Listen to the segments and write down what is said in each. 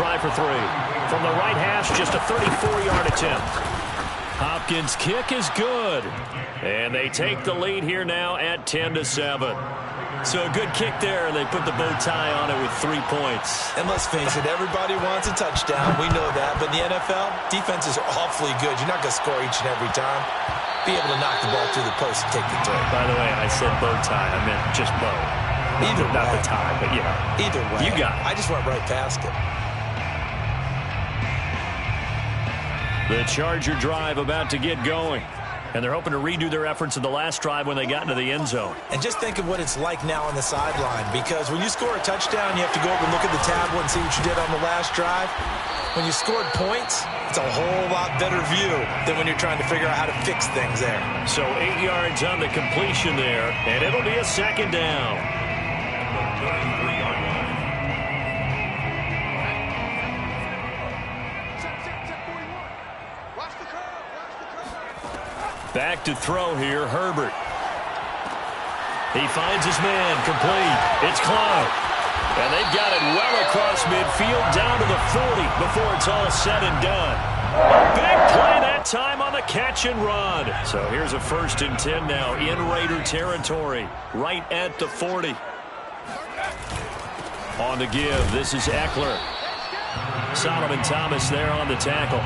try for three. From the right hash, just a 34-yard attempt. Hopkins' kick is good. And they take the lead here now at 10-7. So a good kick there, and they put the bow tie on it with 3 points. And let's face it, everybody wants a touchdown. We know that. But in the NFL, defenses are awfully good. You're not going to score each and every time. Be able to knock the ball through the post and take the throw. By the way, I said bow tie. I meant just bow. Either way. Not the tie, but yeah. Either way. You got it. I just went right past it. The Charger drive about to get going. And they're hoping to redo their efforts in the last drive when they got into the end zone. And just think of what it's like now on the sideline, because when you score a touchdown, you have to go over and look at the tablet and see what you did on the last drive. When you scored points, it's a whole lot better view than when you're trying to figure out how to fix things there. So 8 yards on the completion there, and it'll be a second down. Back to throw here, Herbert. He finds his man, complete. It's Cloud. And they've got it well across midfield, down to the 40 before it's all said and done. A big play that time on the catch and run. So here's a 1st and 10 now in Raider territory, right at the 40. On the give, this is Eckler. Solomon Thomas there on the tackle.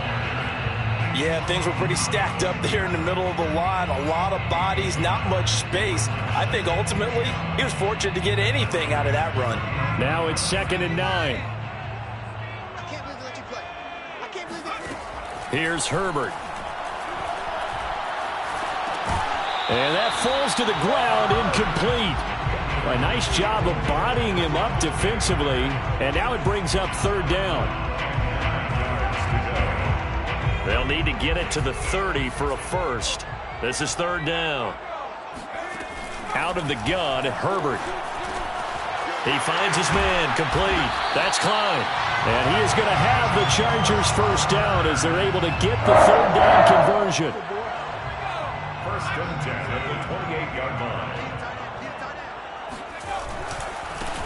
Yeah, things were pretty stacked up there in the middle of the line. A lot of bodies, not much space. I think ultimately he was fortunate to get anything out of that run. Now it's 2nd and 9. I can't believe they let you play. I can't believe they... Here's Herbert. And that falls to the ground, incomplete. A nice job of bodying him up defensively. And now it brings up 3rd down. They'll need to get it to the 30 for a first. This is 3rd down. Out of the gun, Herbert. He finds his man, complete. That's Klein. And he is going to have the Chargers 1st down as they're able to get the 3rd down conversion. 1st and 10 at the 28-yard line.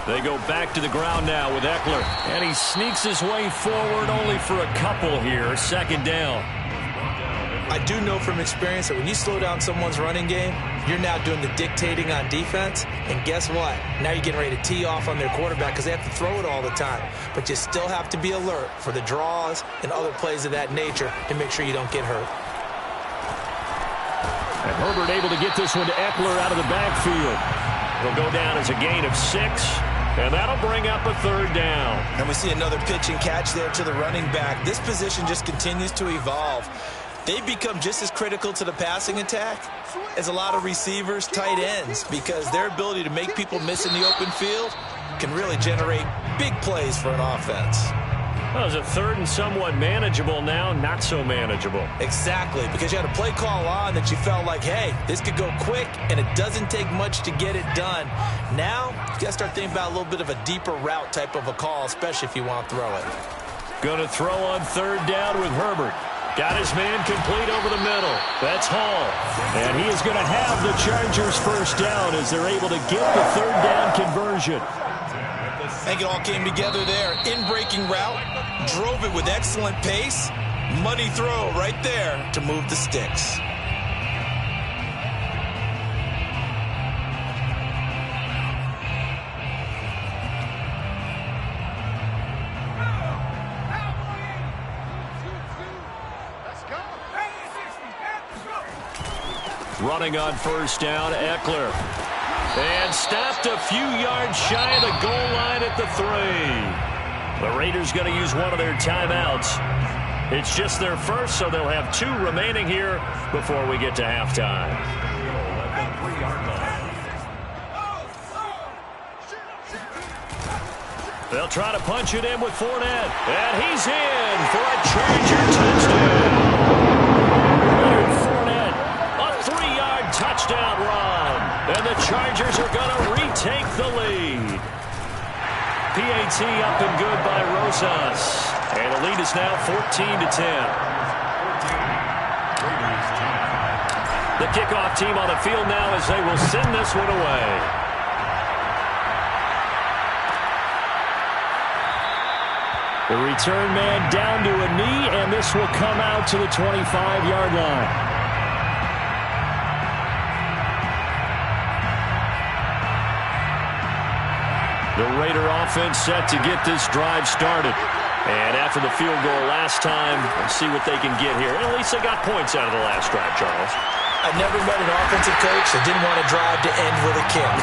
They go back to the ground now with Eckler. And he sneaks his way forward only for a couple here. 2nd down. I do know from experience that when you slow down someone's running game, you're now doing the dictating on defense. And guess what? Now you're getting ready to tee off on their quarterback because they have to throw it all the time. But you still have to be alert for the draws and other plays of that nature to make sure you don't get hurt. And Herbert able to get this one to Eckler out of the backfield. It'll go down as a gain of 6. And that'll bring up a 3rd down. And we see another pitch and catch there to the running back. This position just continues to evolve. They've become just as critical to the passing attack as a lot of receivers, tight ends, because their ability to make people miss in the open field can really generate big plays for an offense. Well, it was a 3rd and somewhat manageable, now not so manageable. Exactly, because you had a play call on that you felt like, hey, this could go quick, and it doesn't take much to get it done. Now, you got to start thinking about a little bit of a deeper route type of a call, especially if you want to throw it. Going to throw on 3rd down with Herbert. Got his man complete over the middle. That's Hall. And he is going to have the Chargers 1st down as they're able to get the 3rd down conversion. I think it all came together there. In-breaking route, drove it with excellent pace. Money throw right there to move the sticks. Running on 1st down, Eckler. And stopped a few yards shy of the goal line at the 3. The Raiders going to use one of their timeouts. It's just their first, so they'll have 2 remaining here before we get to halftime. They'll try to punch it in with Fournette. And he's in for a Charger touchdown. Leonard Fournette, a 3-yard touchdown run. And the Chargers are going to retake the lead. PAT up and good by Rosas. And the lead is now 14-10. The kickoff team on the field now as they will send this one away. The return man down to a knee, and this will come out to the 25-yard line. The Raider offense set to get this drive started. And after the field goal last time, we'll see what they can get here. At least they got points out of the last drive, Charles. I've never met an offensive coach that didn't want to drive to end with a kick.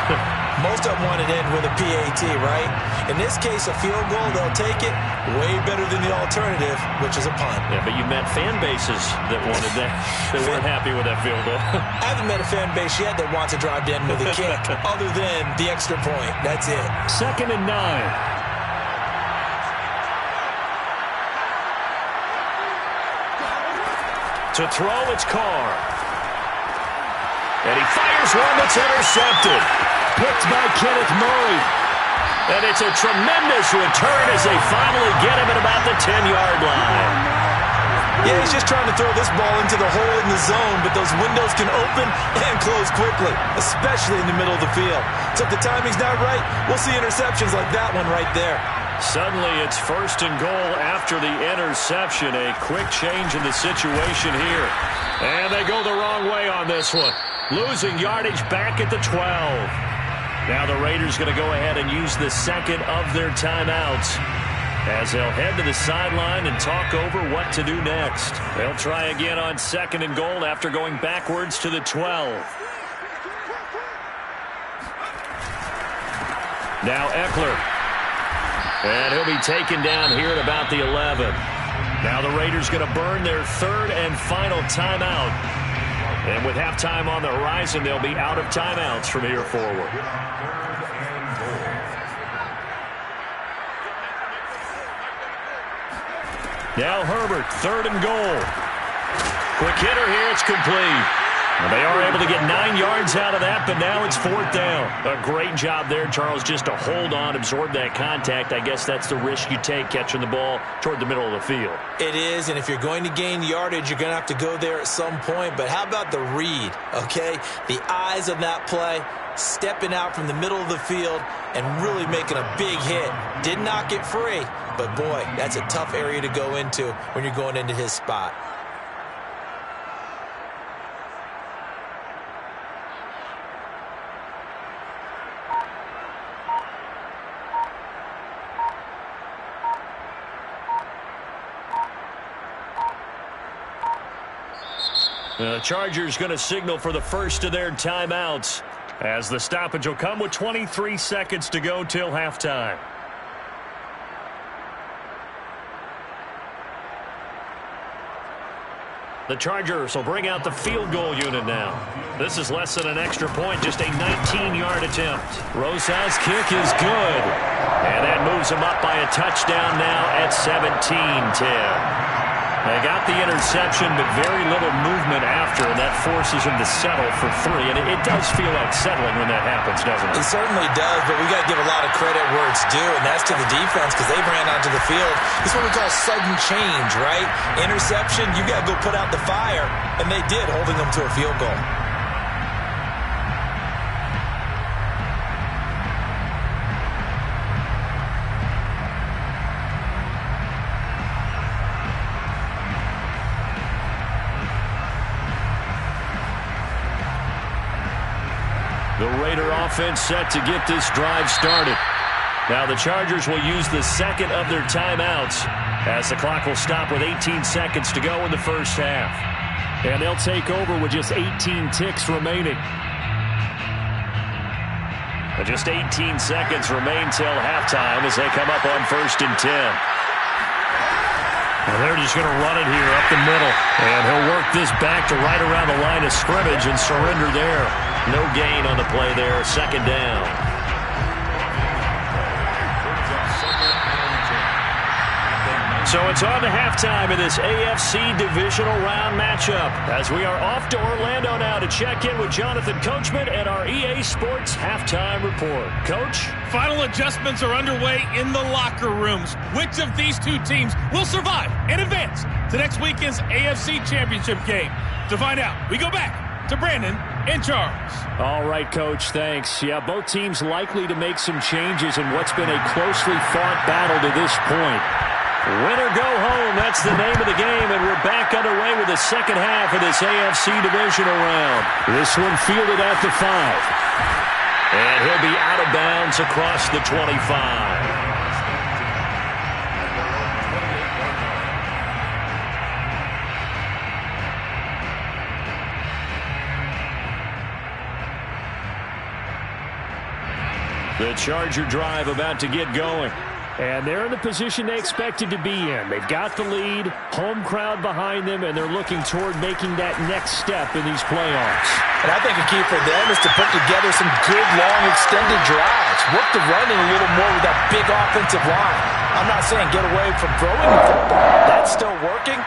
Most of them want to end with a PAT, right? In this case, a field goal, they'll take it way better than the alternative, which is a punt. Yeah, but you met fan bases that wanted that. They weren't happy with that field goal. I haven't met a fan base yet that wants to drive to end with a kick, other than the extra point. That's it. 2nd and 9. To throw, it's Carr. And he fires one that's intercepted. Picked by Kenneth Murray. And it's a tremendous return as they finally get him at about the 10-yard line. Yeah, he's just trying to throw this ball into the hole in the zone, but those windows can open and close quickly, especially in the middle of the field. So if the timing's not right, we'll see interceptions like that one right there. Suddenly it's 1st and goal after the interception. A quick change in the situation here. And they go the wrong way on this one. Losing yardage back at the 12. Now the Raiders going to go ahead and use the second of their timeouts as they'll head to the sideline and talk over what to do next. They'll try again on 2nd and goal after going backwards to the 12. Now Eckler. And he'll be taken down here at about the 11. Now the Raiders going to burn their 3rd and final timeout. And with halftime on the horizon, they'll be out of timeouts from here forward. Now Herbert, 3rd and goal. Quick hitter here, it's complete. Well, they are able to get 9 yards out of that, but now it's 4th down. A great job there, Charles, just to hold on, absorb that contact. I guess that's the risk you take catching the ball toward the middle of the field. It is, and if you're going to gain yardage, you're going to have to go there at some point. But how about the read, okay? The eyes of that play, stepping out from the middle of the field and really making a big hit. Did not get free, but boy, that's a tough area to go into when you're going into his spot. The Chargers going to signal for the first of their timeouts as the stoppage will come with 23 seconds to go till halftime. The Chargers will bring out the field goal unit now. This is less than an extra point, just a 19-yard attempt. Rosas' kick is good. And that moves them up by a touchdown now at 17-10. They got the interception, but very little movement after, and that forces them to settle for 3. And it does feel like settling when that happens, doesn't it? It certainly does, but we got to give a lot of credit where it's due, and that's to the defense because they ran onto the field. This is what we call sudden change, right? Interception, you got to go put out the fire, and they did, holding them to a field goal. The Raider offense set to get this drive started. Now the Chargers will use the second of their timeouts as the clock will stop with 18 seconds to go in the first half. And they'll take over with just 18 ticks remaining. And just 18 seconds remain till halftime as they come up on 1st and 10. And they're just going to run it here up the middle. And he'll work this back to right around the line of scrimmage and surrender there. No gain on the play there. 2nd down. So it's on to halftime in this AFC divisional round matchup as we are off to Orlando now to check in with Jonathan Coachman and our EA Sports halftime report. Coach? Final adjustments are underway in the locker rooms. Which of these two teams will survive and advance to next weekend's AFC Championship game? To find out, we go back to Brandon and Charles. All right, Coach, thanks. Yeah, both teams likely to make some changes in what's been a closely fought battle to this point. Win or go home, that's the name of the game, and we're back underway with the second half of this AFC divisional round. This one fielded at the 5. And he'll be out of bounds across the 25. The Charger drive about to get going. And they're in the position they expected to be in. They've got the lead, home crowd behind them, and they're looking toward making that next step in these playoffs. And I think a key for them is to put together some good, long, extended drives. Work the running a little more with that big offensive line. I'm not saying get away from throwing the football. That's still working.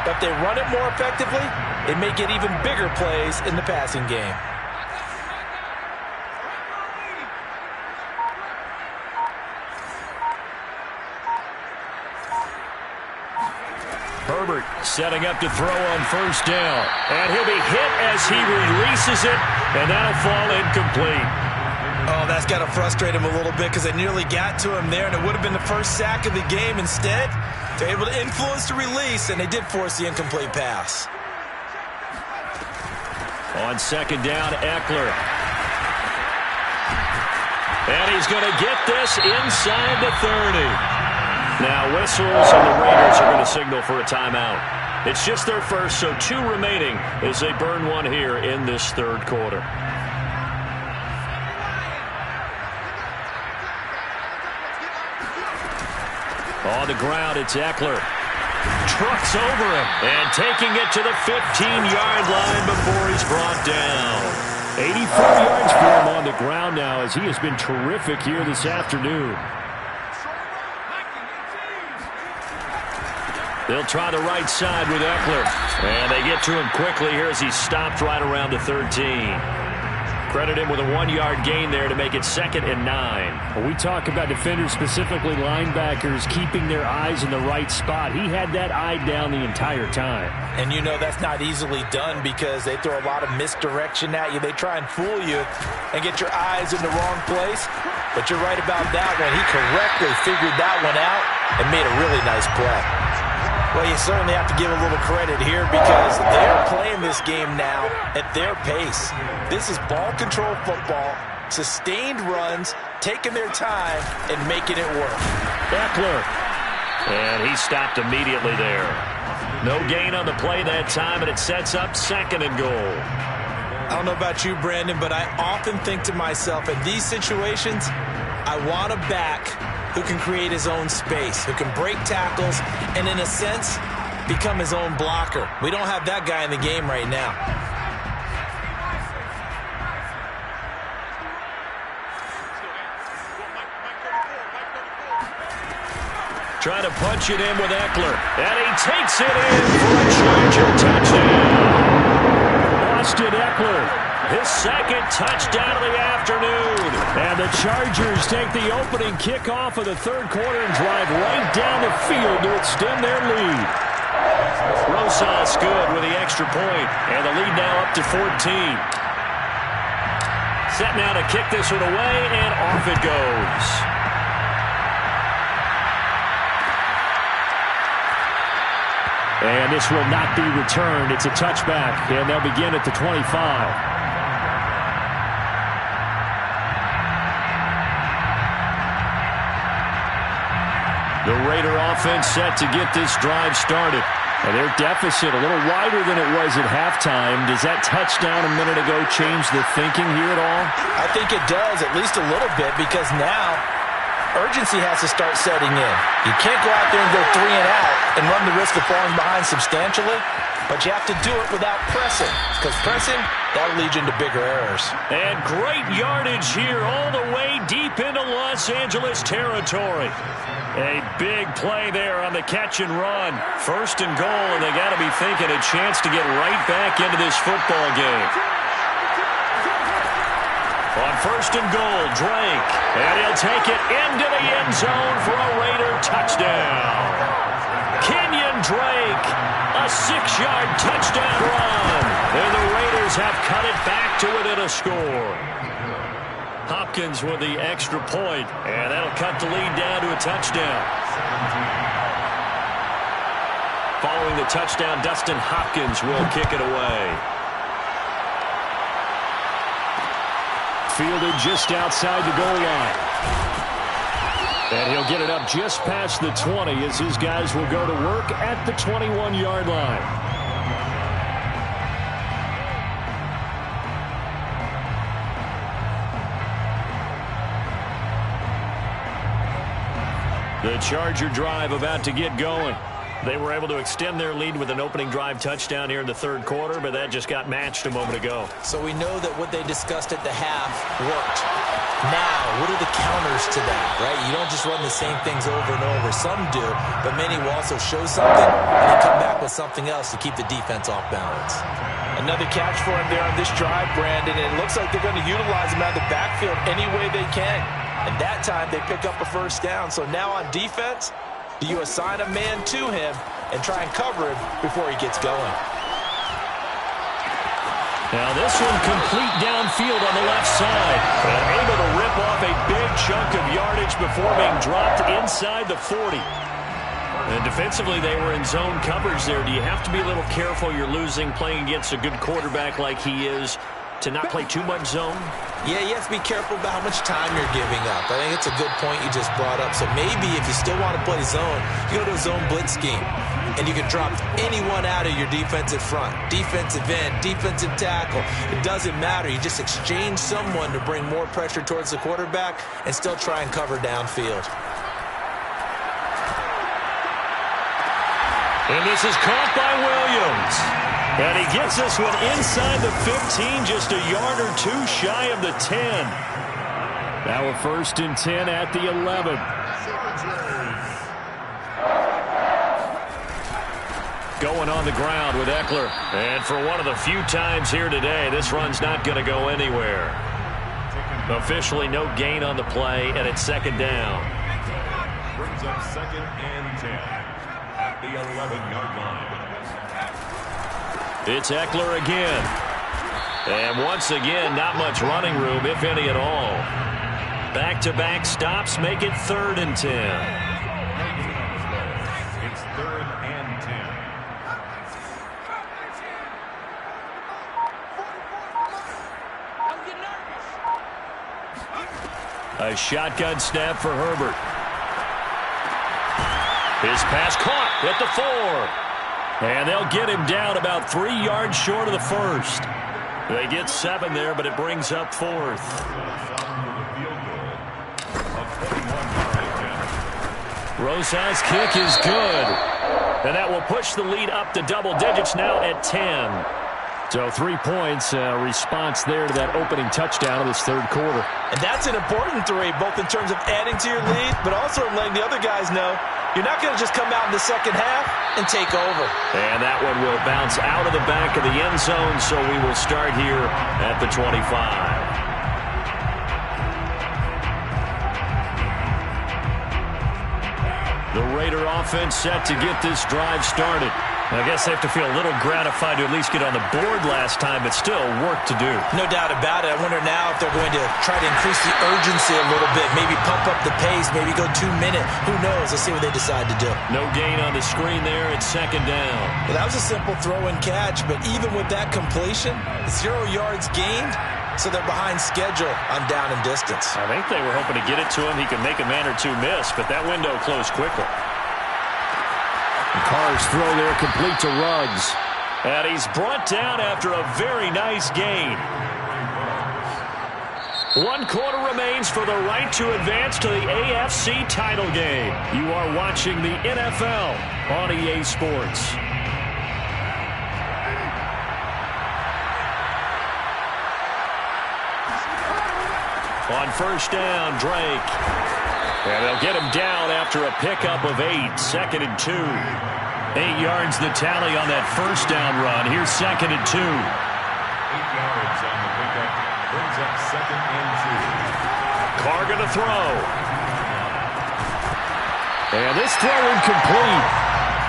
But if they run it more effectively, it may get even bigger plays in the passing game. Herbert setting up to throw on first down. And he'll be hit as he releases it, and that'll fall incomplete. Oh, that's got to frustrate him a little bit because they nearly got to him there, and it would have been the first sack of the game. Instead, they're able to influence the release, and they did force the incomplete pass. On second down, Eckler. And he's going to get this inside the 30. Now whistles, and the Raiders are going to signal for a timeout. It's just their first, so 2 remaining as they burn one here in this third quarter. On the ground, it's Eckler. Trucks over him, and taking it to the 15-yard line before he's brought down. 84 yards for him on the ground now, as he has been terrific here this afternoon. They'll try the right side with Eckler. And they get to him quickly here as he stopped right around the 13. Credit him with a 1-yard gain there to make it 2nd and 9. When we talk about defenders, specifically linebackers, keeping their eyes in the right spot, he had that eye down the entire time. And you know that's not easily done because they throw a lot of misdirection at you. They try and fool you and get your eyes in the wrong place. But you're right about that one. He correctly figured that one out and made a really nice play. Well, you certainly have to give a little credit here because they're playing this game now at their pace. This is ball control football, sustained runs, taking their time, and making it work. Eckler. And he stopped immediately there. No gain on the play that time, and it sets up 2nd and goal. I don't know about you, Brandon, but I often think to myself, in these situations, I want a back who can create his own space, who can break tackles, and in a sense, become his own blocker. We don't have that guy in the game right now. Trying to punch it in with Eckler. And he takes it in for a Charger touchdown. Austin Eckler. His 2nd touchdown of the afternoon. And the Chargers take the opening kickoff of the third quarter and drive right down the field to extend their lead. Rosas good with the extra point. And the lead now up to 14. Set now to kick this one away, and off it goes. And this will not be returned. It's a touchback, and they'll begin at the 25. The Raider offense set to get this drive started. And their deficit a little wider than it was at halftime. Does that touchdown a minute ago change the thinking here at all? I think it does, at least a little bit, because now urgency has to start setting in. You can't go out there and go 3 and out and run the risk of falling behind substantially, but you have to do it without pressing, because pressing, that'll lead you into bigger errors. And great yardage here all the way deep into Los Angeles territory. A big play there on the catch and run. 1st and goal, and they got to be thinking a chance to get right back into this football game. On 1st and goal, Drake. And he'll take it into the end zone for a Raider touchdown. Kenyon Drake, a 6-yard touchdown run. And the Raiders have cut it back to within a score. Hopkins with the extra point, and that'll cut the lead down to a touchdown. Following the touchdown, Dustin Hopkins will kick it away. Fielded just outside the goal line. And he'll get it up just past the 20 as his guys will go to work at the 21-yard line. The Charger drive about to get going. They were able to extend their lead with an opening drive touchdown here in the third quarter, but that just got matched a moment ago. So we know that what they discussed at the half worked. Now, what are the counters to that, right? You don't just run the same things over and over. Some do, but many will also show something and then come back with something else to keep the defense off balance. Another catch for him there on this drive, Brandon, and it looks like they're going to utilize him out of the backfield any way they can. And that time, they pick up a first down. So now on defense, do you assign a man to him and try and cover him before he gets going? Now this one complete downfield on the left side. And able to rip off a big chunk of yardage before being dropped inside the 40. And defensively, they were in zone coverage there. Do you have to be a little careful you're losing playing against a good quarterback like he is to not play too much zone? Yeah, you have to be careful about how much time you're giving up. I think it's a good point you just brought up. So maybe if you still want to play zone, you go to a zone blitz scheme. And you can drop anyone out of your defensive front. Defensive end, defensive tackle. It doesn't matter. You just exchange someone to bring more pressure towards the quarterback and still try and cover downfield. And this is caught by Williams. And he gets this one inside the 15, just a yard or two shy of the 10. Now a 1st and 10 at the 11. Going on the ground with Eckler. And for one of the few times here today, this run's not going to go anywhere. Officially no gain on the play, and it's 2nd down. Brings up 2nd and 10 at the 11-yard line. It's Eckler again. And once again, not much running room, if any at all. Back-to-back stops make it 3rd and 10. It's 3rd and 10. A shotgun snap for Herbert. His pass caught at the 4. And they'll get him down about 3 yards short of the 1st. They get 7 there, but it brings up 4th. Rosas' kick is good. And that will push the lead up to double digits now at 10. So 3 points, response there to that opening touchdown of this third quarter. And that's an important 3, both in terms of adding to your lead, but also letting the other guys know you're not going to just come out in the second half and take over. And that one will bounce out of the back of the end zone, so we will start here at the 25. The Raider offense set to get this drive started. I guess they have to feel a little gratified to at least get on the board last time, but still work to do. No doubt about it. I wonder now if they're going to try to increase the urgency a little bit, maybe pump up the pace, maybe go 2-minute. Who knows? Let's see what they decide to do. No gain on the screen there. It's 2nd down. Well, that was a simple throw and catch, but even with that completion, 0 yards gained, so they're behind schedule on down and distance. I think they were hoping to get it to him. He could make a man or two miss, but that window closed quickly. Carr's throw there complete to Ruggs. And he's brought down after a very nice gain. 1 quarter remains for the right to advance to the AFC title game. You are watching the NFL on EA Sports. On 1st down, Drake. And they'll get him down after a pickup of 8. 2nd and 2. 8 yards the tally on that 1st down run. Here's 2nd and 2. 8 yards on the pickup. Brings up 2nd and 2. Carr going to throw. And this throw incomplete.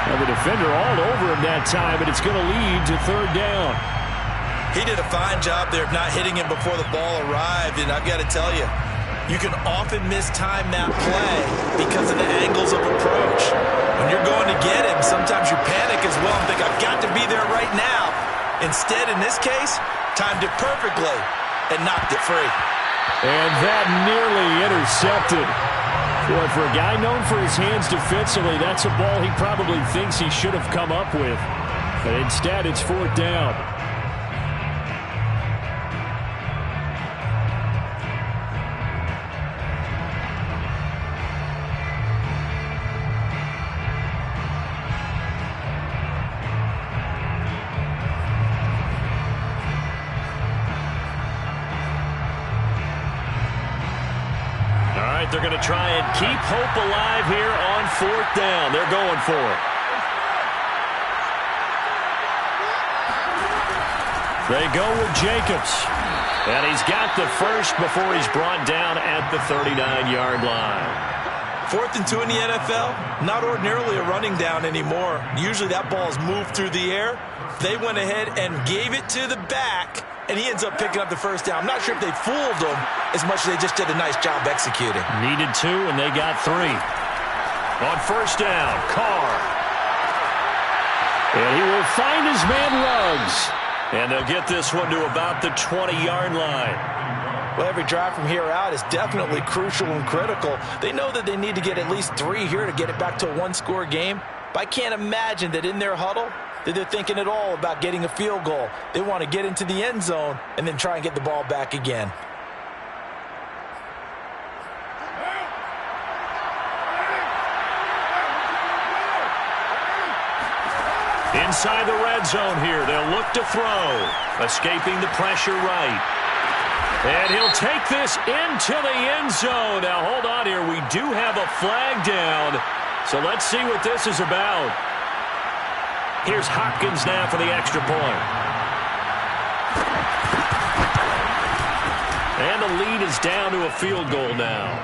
Now the defender all over him that time, but it's going to lead to 3rd down. He did a fine job there of not hitting him before the ball arrived, and I've got to tell you, you can often mistime that play because of the angles of approach. When you're going to get him, sometimes your panic is Instead, in this case, timed it perfectly and knocked it free. And that nearly intercepted. Boy, for a guy known for his hands defensively, that's a ball he probably thinks he should have come up with. But instead, it's 4th down. They're going to try and keep hope alive here on 4th down. They're going for it. They go with Jacobs. And he's got the first before he's brought down at the 39-yard line. 4th and 2 in the NFL, not ordinarily a running down anymore. Usually that ball is moved through the air. They went ahead and gave it to the back, and he ends up picking up the first down. I'm not sure if they fooled him as much as they just did a nice job executing. Needed 2, and they got 3. On 1st down, Carr. And he will find his man Ruggs. And they'll get this one to about the 20-yard line. Well, every drive from here out is definitely crucial and critical. They know that they need to get at least 3 here to get it back to a one-score game. But I can't imagine that in their huddle that they're thinking at all about getting a field goal. They want to get into the end zone and then try and get the ball back again. Inside the red zone here, they'll look to throw. Escaping the pressure right. And he'll take this into the end zone. Now, hold on here. We do have a flag down. So let's see what this is about. Here's Hopkins now for the extra point. And the lead is down to a field goal now.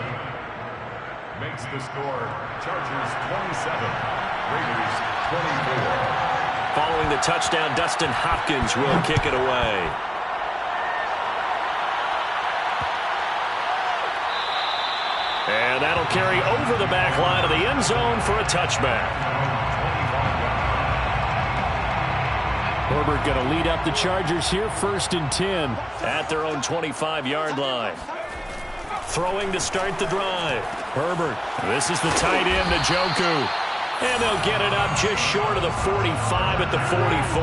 Makes the score Chargers 27, Raiders 24. Following the touchdown, Dustin Hopkins will kick it away. And that'll carry over the back line of the end zone for a touchback. Herbert going to lead up the Chargers here, 1st and 10 at their own 25-yard line. Throwing to start the drive. Herbert, this is the tight end, Njoku. And they'll get it up just short of the 45 at the 44.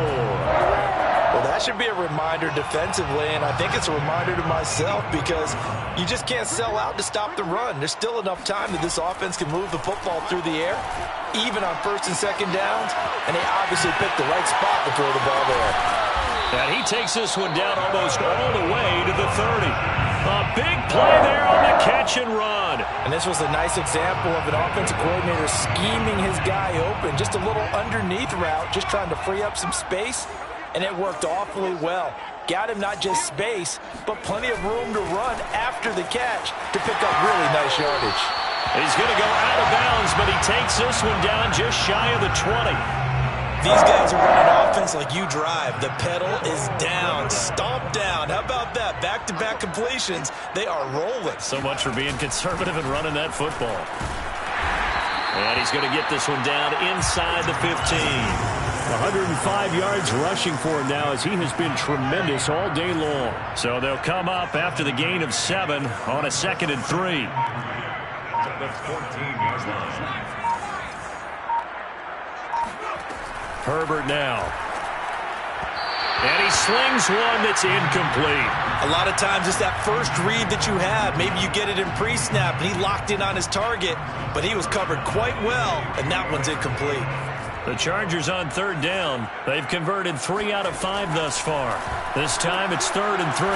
Well, that should be a reminder defensively, and I think it's a reminder to myself because you just can't sell out to stop the run. There's still enough time that this offense can move the football through the air, even on 1st and 2nd downs, and they obviously picked the right spot to throw the ball there. And he takes this one down almost all the way to the 30. A big play there on the catch and run. And this was a nice example of an offensive coordinator scheming his guy open. Just a little underneath route, just trying to free up some space, and it worked awfully well. Got him not just space, but plenty of room to run after the catch to pick up really nice yardage. He's going to go out of bounds, but he takes this one down just shy of the 20. These guys are running offense like you drive. The pedal is down, stomp down. How about that? Back-to-back completions. They are rolling. So much for being conservative and running that football. And he's going to get this one down inside the 15. 105 yards rushing for him now as he has been tremendous all day long. So they'll come up after the gain of 7 on a 2nd and 3. That's 14-yard line. Herbert now. And he slings one that's incomplete. A lot of times it's that first read that you have. Maybe you get it in pre-snap, and he locked in on his target, but he was covered quite well, and that one's incomplete. The Chargers on 3rd down. They've converted 3 out of 5 thus far. This time it's 3rd and 3.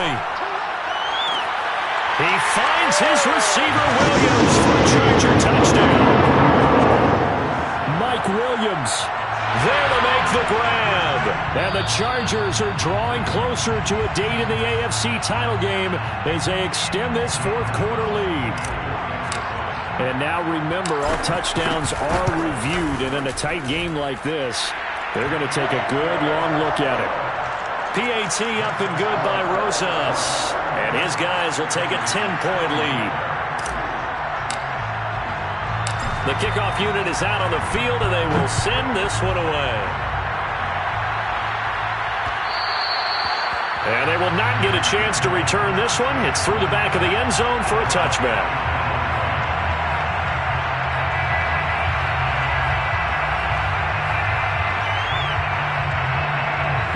He finds his receiver, Williams, for a Charger touchdown. Mike Williams there to make the grab. And the Chargers are drawing closer to a date in the AFC title game as they extend this 4th quarter lead. And now remember, all touchdowns are reviewed, and in a tight game like this, they're going to take a good long look at it. PAT up and good by Rosas. And his guys will take a 10-point lead. The kickoff unit is out on the field, and they will send this one away. And they will not get a chance to return this one. It's through the back of the end zone for a touchback.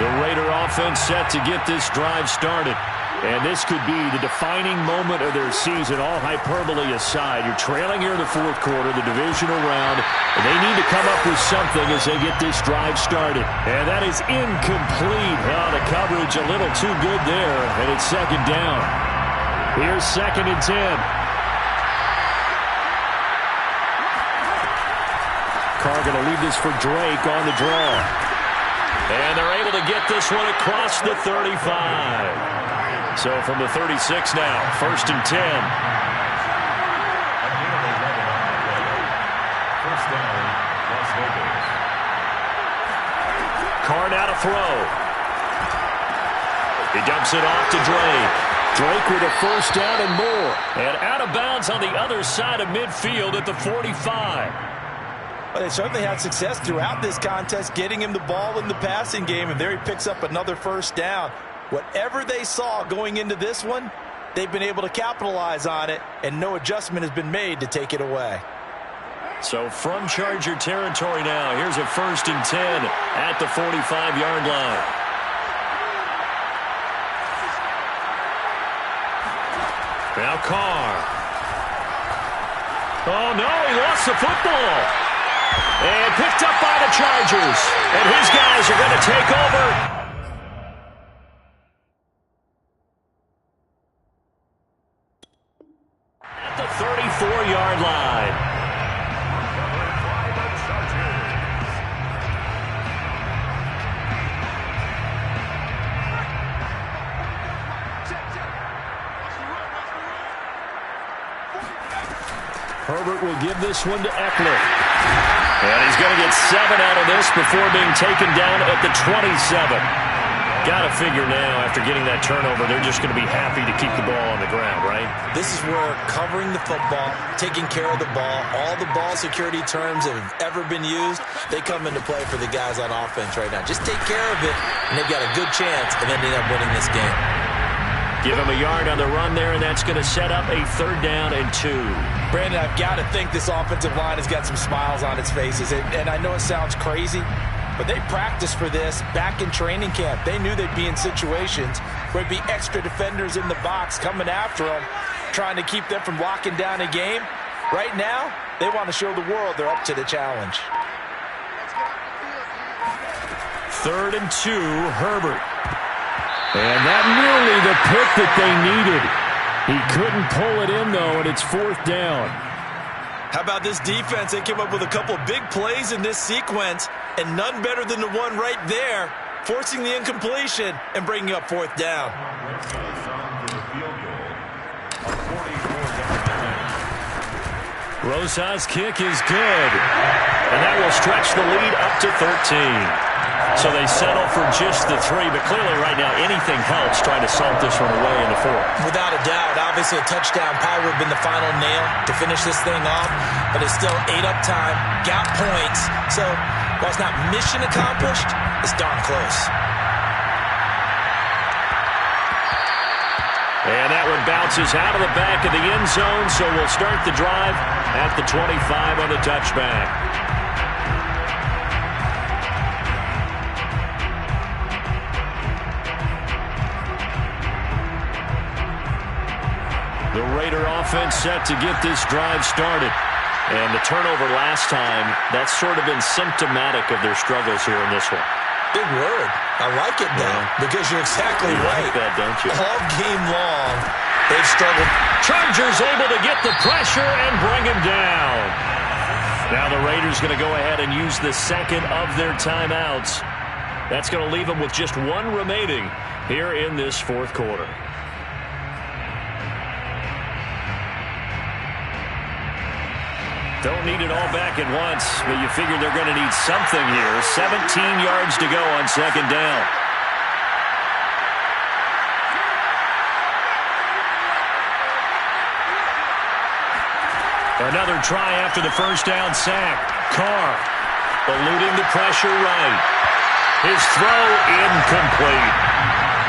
The Raider offense set to get this drive started. And this could be the defining moment of their season, all hyperbole aside. You're trailing here in the fourth quarter, the divisional round, and they need to come up with something as they get this drive started. And that is incomplete. Oh, the coverage a little too good there, and it's second down. Here's 2nd and 10. Carr going to leave this for Drake on the draw. And they're able to get this one across the 35. So from the 36 now, 1st and 10. First down, Las Vegas. Carr now to throw. He dumps it off to Drake. Drake with a first down and more. And out of bounds on the other side of midfield at the 45. Well, they certainly had success throughout this contest, getting him the ball in the passing game, and there he picks up another first down. Whatever they saw going into this one, they've been able to capitalize on it, and no adjustment has been made to take it away. So from Charger territory now, here's a 1st and 10 at the 45-yard line. Now Carr. Oh, no, he lost the football. And picked up by the Chargers. And his guys are going to take over. At the 34-yard line. Herbert will give this one to Eckler. And he's going to get 7 out of this before being taken down at the 27. Got to figure now, after getting that turnover, they're just going to be happy to keep the ball on the ground, right? This is where covering the football, taking care of the ball, all the ball security terms that have ever been used, they come into play for the guys on offense right now. Just take care of it, and they've got a good chance of ending up winning this game. Give him a yard on the run there, and that's going to set up a 3rd down and 2. Brandon, I've got to think this offensive line has got some smiles on its faces. And I know it sounds crazy, but they practiced for this back in training camp. They knew they'd be in situations where there'd be extra defenders in the box coming after them, trying to keep them from locking down a game. Right now, they want to show the world they're up to the challenge. 3rd and 2, Herbert. And that nearly the pick that they needed. He couldn't pull it in, though, and it's 4th down. How about this defense? They came up with a couple of big plays in this sequence, and none better than the one right there, forcing the incompletion and bringing up 4th down. Rosas' kick is good. And that will stretch the lead up to 13. So they settle for just the 3, but clearly right now anything helps trying to salt this one away in the 4th. Without a doubt, obviously a touchdown probably would have been the final nail to finish this thing off, but it's still ate up time, got points, so while it's not mission accomplished, it's darn close. And that one bounces out of the back of the end zone, so we'll start the drive at the 25 on the touchback. The Raider offense set to get this drive started. And the turnover last time, that's sort of been symptomatic of their struggles here in this one. Big word. I like it now, because you're exactly right. Like that, don't you? All game long, they've struggled. Chargers able to get the pressure and bring him down. Now the Raiders going to go ahead and use the 2nd of their timeouts. That's going to leave them with just 1 remaining here in this 4th quarter. Don't need it all back at once, but you figure they're going to need something here. 17 yards to go on 2nd down. Another try after the first down sack. Carr eluding the pressure right. His throw incomplete.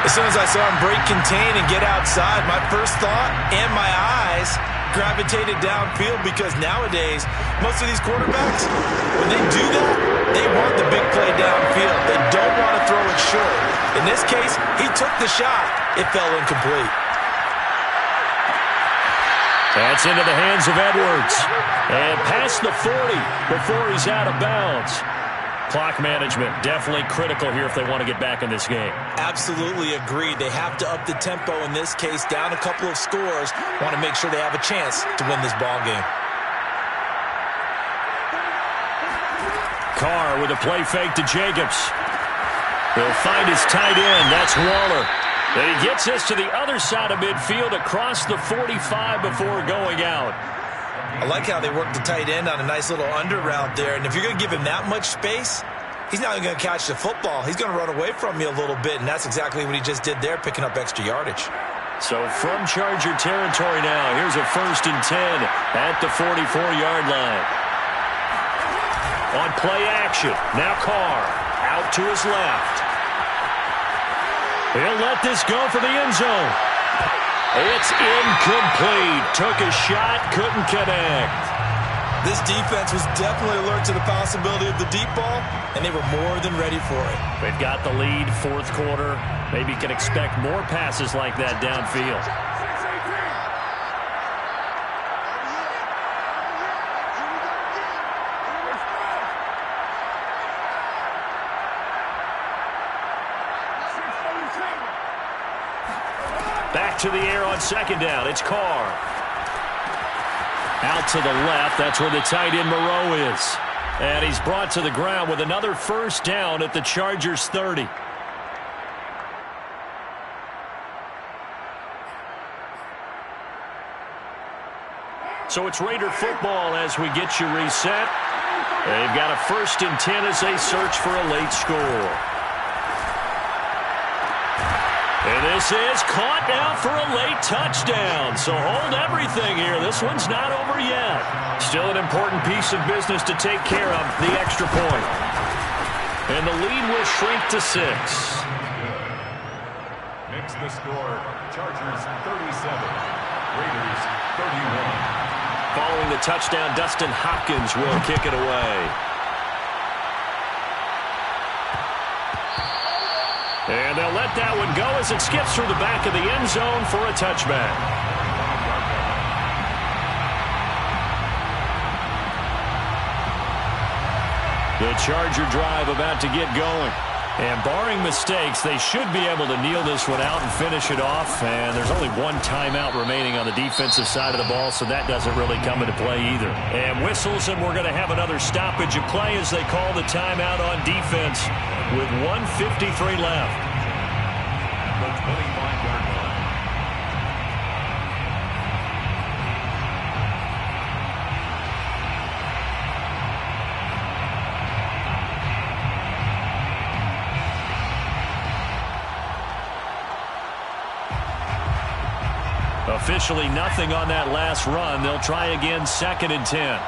As soon as I saw him break contain and get outside, my first thought and my eyes gravitated downfield, because nowadays, most of these quarterbacks, when they do that, they want the big play downfield. They don't want to throw it short. In this case, he took the shot. It fell incomplete. That's into the hands of Edwards. And past the 40 before he's out of bounds. Clock management definitely critical here if they want to get back in this game. Absolutely agreed. They have to up the tempo in this case, down a couple of scores. Want to make sure they have a chance to win this ball game. Carr with a play fake to Jacobs. He'll find his tight end. That's Waller. And he gets us to the other side of midfield across the 45 before going out. I like how they work the tight end on a nice little under route there. And if you're going to give him that much space, he's not even going to catch the football. He's going to run away from you a little bit, and that's exactly what he just did there, picking up extra yardage. So from Charger territory now, here's a 1st and 10 at the 44-yard line. On play action, now Carr out to his left. He'll let this go for the end zone. It's incomplete. Took a shot, couldn't connect. This defense was definitely alert to the possibility of the deep ball, and they were more than ready for it. They've got the lead, 4th quarter. Maybe can expect more passes like that downfield. Back to the air on 2nd down. It's Carr. Out to the left. That's where the tight end Moreau is. And he's brought to the ground with another 1st down at the Chargers 30. So it's Raider football as we get you reset. They've got a 1st and 10 as they search for a late score. And this is caught now for a late touchdown. So hold everything here. This one's not over yet. Still an important piece of business to take care of, the extra point. And the lead will shrink to 6. Makes the score Chargers 37, Raiders 31. Following the touchdown, Dustin Hopkins will kick it away. And they'll let that one go as it skips through the back of the end zone for a touchback. The Charger drive about to get going. And barring mistakes, they should be able to kneel this one out and finish it off. And there's only one timeout remaining on the defensive side of the ball, so that doesn't really come into play either. And whistles, and we're going to have another stoppage of play as they call the timeout on defense with 1:53 left. The 25-yard line. Officially nothing on that last run. They'll try again, 2nd and 10.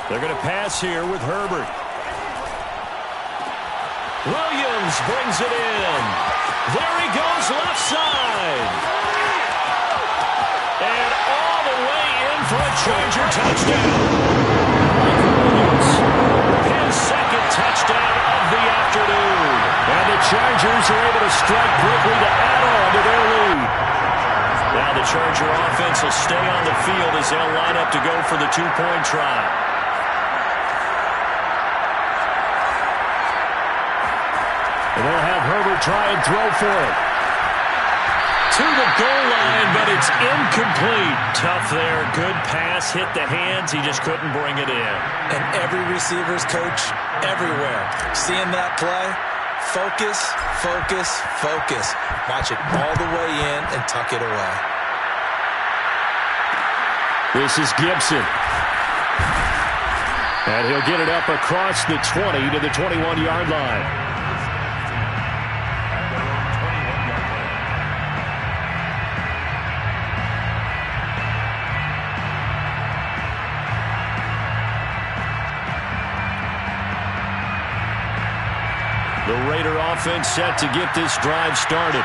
They're going to pass here with Herbert. Williams brings it in. There he goes, left side. And all the way in for a Charger touchdown. Williams, his 2nd touchdown of the afternoon. And the Chargers are able to strike quickly to add on to their lead. Now the Charger offense will stay on the field as they'll line up to go for the 2-point try. And they'll have Herbert try and throw for it. To the goal line, but it's incomplete. Tough there. Good pass. Hit the hands. He just couldn't bring it in. And every receiver's coach everywhere. Seeing that play, focus, focus, focus. Watch it all the way in and tuck it away. This is Gibson. And he'll get it up across the 20 to the 21-yard line. The Raider offense set to get this drive started.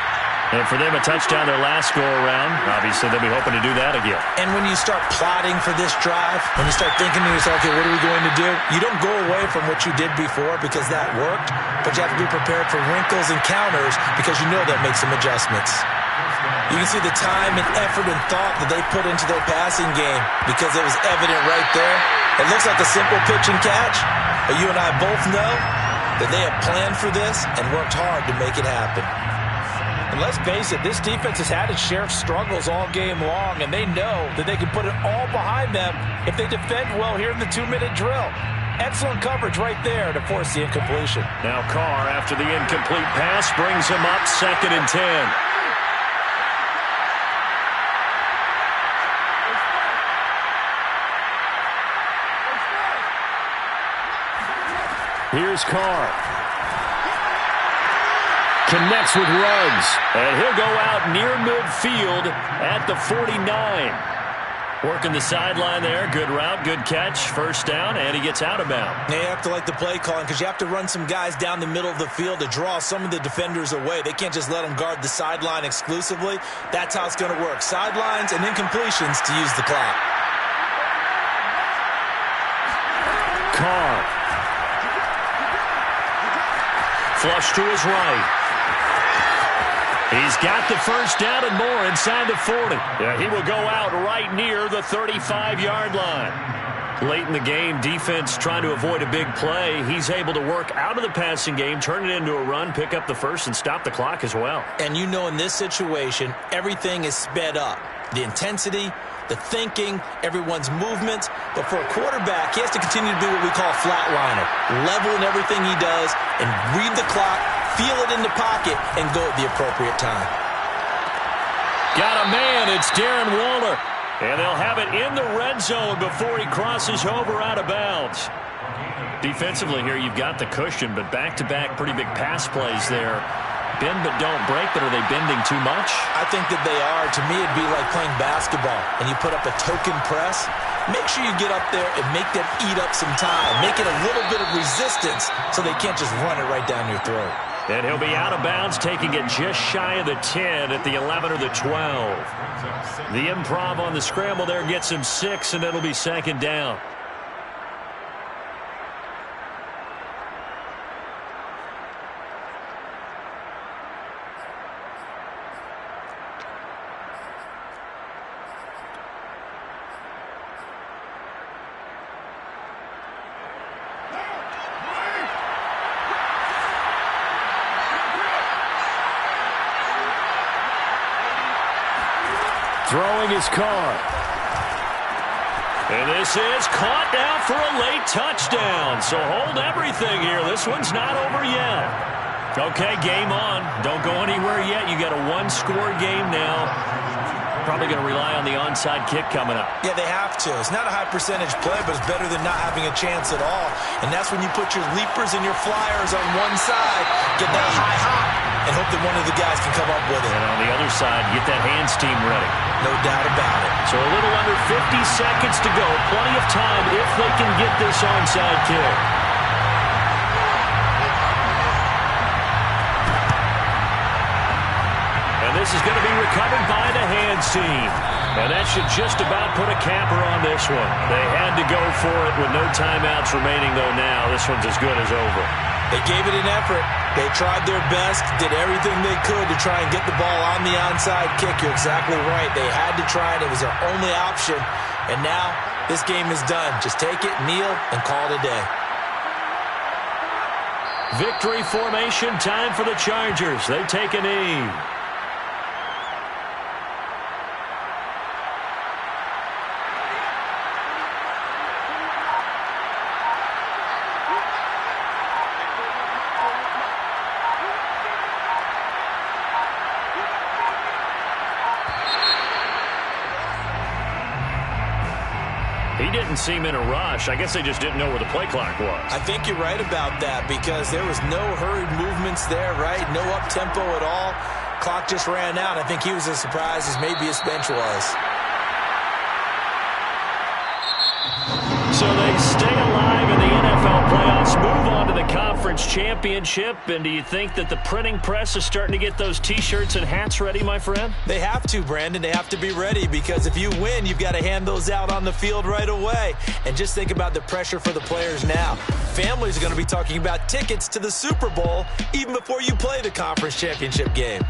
And for them, a touchdown their last go-around. Obviously, they'll be hoping to do that again. And when you start plotting for this drive, when you start thinking to yourself, okay, what are we going to do? You don't go away from what you did before because that worked, but you have to be prepared for wrinkles and counters because you know they'll make some adjustments. You can see the time and effort and thought that they put into their passing game because it was evident right there. It looks like a simple pitch and catch, but you and I both know that they have planned for this and worked hard to make it happen. And let's face it, this defense has had its share of struggles all game long, and they know that they can put it all behind them if they defend well here in the 2-minute drill. Excellent coverage right there to force the incompletion. Now Carr, after the incomplete pass, brings him up 2nd and 10. Here's Carr. Connects with Ruggs. And he'll go out near midfield at the 49. Working the sideline there. Good route, good catch. First down, and he gets out of bounds. They have to like the play calling because you have to run some guys down the middle of the field to draw some of the defenders away. They can't just let them guard the sideline exclusively. That's how it's going to work. Sidelines and incompletions to use the clock. Carr. Flush to his right. He's got the first down and more inside the 40. Yeah, he will go out right near the 35-yard line. Late in the game, defense trying to avoid a big play. He's able to work out of the passing game, turn it into a run, pick up the first, and stop the clock as well. And you know in this situation, everything is sped up. The intensity, the thinking, everyone's movements. But for a quarterback, he has to continue to be what we call a flatliner. Level in everything he does and read the clock, feel it in the pocket, and go at the appropriate time. Got a man. It's Darren Waller. And they'll have it in the red zone before he crosses over out of bounds. Defensively here, you've got the cushion, but back-to-back pretty big pass plays there. Bend but don't break, but are they bending too much? I think that they are. To me, it'd be like playing basketball, and you put up a token press. Make sure you get up there and make them eat up some time. Make it a little bit of resistance so they can't just run it right down your throat. And he'll be out of bounds, taking it just shy of the 10 at the 11 or the 12. The improv on the scramble there gets him 6, and it'll be 2nd down. Throwing his Carr. And this is caught now for a late touchdown. So hold everything here. This one's not over yet. Okay, game on. Don't go anywhere yet. You got a one-score game now. Probably going to rely on the onside kick coming up. Yeah, they have to. It's not a high percentage play, but it's better than not having a chance at all. And that's when you put your leapers and your flyers on one side, get that high hop, and hope that one of the guys can come up with it. And on the other side, get that hands team ready. No doubt about it. So a little under 50 seconds to go. Plenty of time if they can get this onside kick. And this is going to be recovered by the hands team. And that should just about put a capper on this one. They had to go for it with no timeouts remaining, though now. This one's as good as over. They gave it an effort. They tried their best, did everything they could to try and get the ball on the onside kick. You're exactly right. They had to try it. It was their only option. And now this game is done. Just take it, kneel, and call it a day. Victory formation time for the Chargers. They take a knee. He didn't seem in a rush. I guess they just didn't know where the play clock was. I think you're right about that because there was no hurried movements there, right? No up-tempo at all. Clock just ran out. I think he was as surprised as maybe his bench was. So they stay alive in the NFL playoffs, move on to the a conference championship, and do you think that the printing press is starting to get those T-shirts and hats ready, my friend? They have to, Brandon. They have to be ready because if you win, you've got to hand those out on the field right away. And just think about the pressure for the players now. Families are going to be talking about tickets to the Super Bowl even before you play the conference championship game.